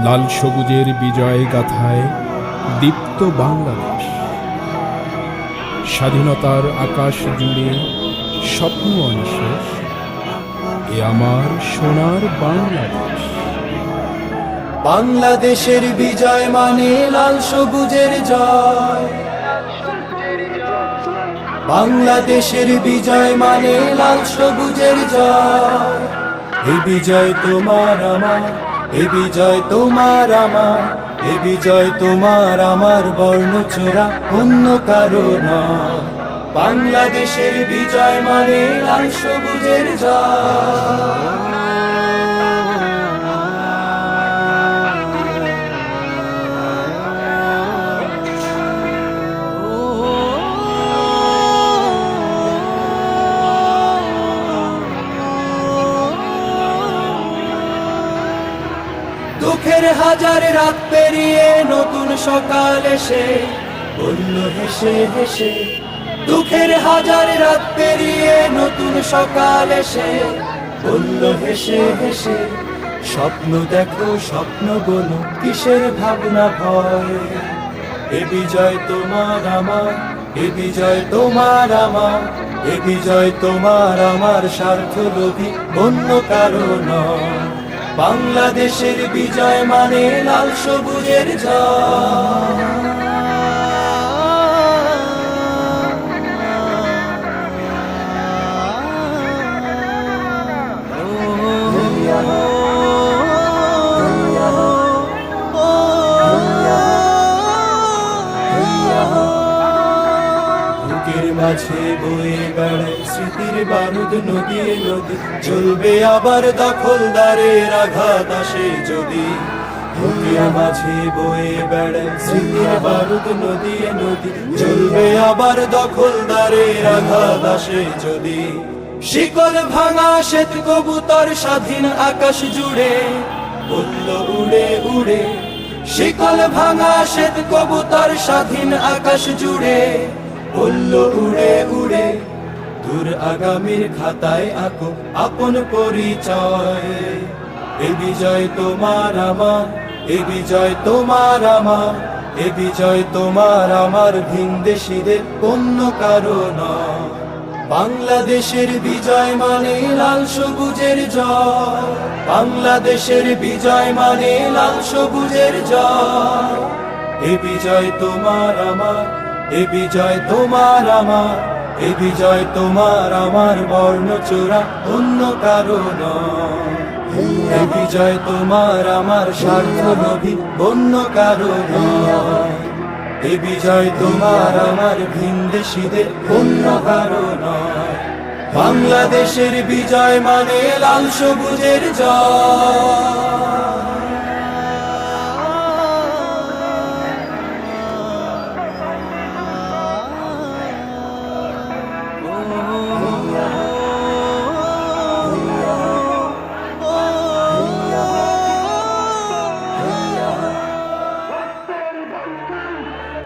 লাল সবুজের বিজয় গাথায় দীপ্ত বাংলাদেশ। স্বাধীনতার আকাশ জুড়ে স্বপ্ন অনিশেষ, এ আমার সোনার বাংলাদেশ। বাংলাদেশের বিজয় মানে লাল সবুজের জয়। বাংলাদেশের বিজয় মানে লাল সবুজের জয়। এ বিজয় তোমার আমার, এ বিজয় তোমার আমার, এ বিজয় তোমার আমার, বর্ণচোরা অন্য কারো নয়। বাংলাদেশের বিজয় মানে লাল সবুজের জয়। দুঃখের হাজার রাত পেরিয়ে নতুন সকাল এসে বলল হেসে হেসে। দুঃখের হাজার রাত পেরিয়ে নতুন সকাল এসে বলল হেসে হেসে। স্বপ্ন দেখো স্বপ্ন বলো, কিসের ভাবনা ভয়। এ বিজয় তোমার আমার, এ বিজয় তোমার আমার, এ বিজয় তোমার আমার, স্বার্থলোভী অন্য কারো নয়। বাংলাদেশের বিজয় মানে লাল সবুজের জয়। বুকের মাঝে বয়ে বেড়ায় স্মৃতির বারুদ নদীয়ে নদী, চলবে আবার দখলদারের আঘাত আসে যদি। বুকের মাঝে বয়ে বেড়ায় স্মৃতির বারুদ নদীয়ে নদী, চলবে আবার দখলদারের আঘাত আসে যদি। শিকল ভাঙা শ্বেত কবুতর স্বাধীন আকাশ জুড়ে বলল উড়ে উড়ে। শিকল ভাঙা শ্বেত কবুতর স্বাধীন আকাশ জুড়ে বলল উড়ে উড়ে। দূর আগামীর খাতায় আঁকো আপন পরিচয়। এ বিজয় তোমার আমার, এ বিজয় তোমার আমার, এ বিজয় তোমার আমার, ভিনদেশীদের অন্য কারো নয়। বাংলাদেশের বিজয় মানে লাল সবুজের জয়। বাংলাদেশের বিজয় মানে লাল সবুজের জয়। এ বিজয় তোমার আমার, এ বিজয় তোমার আমার, এ বিজয় তোমার আমার, বর্ণচোরা অন্য কারো নয়। এ বিজয় তোমার আমার, স্বার্থলোভী অন্য কারো নয়। এ বিজয় তোমার আমার, ভিনদেশীদের অন্য কারো নয়। বাংলাদেশের বিজয় মানে লাল সবুজের জয়।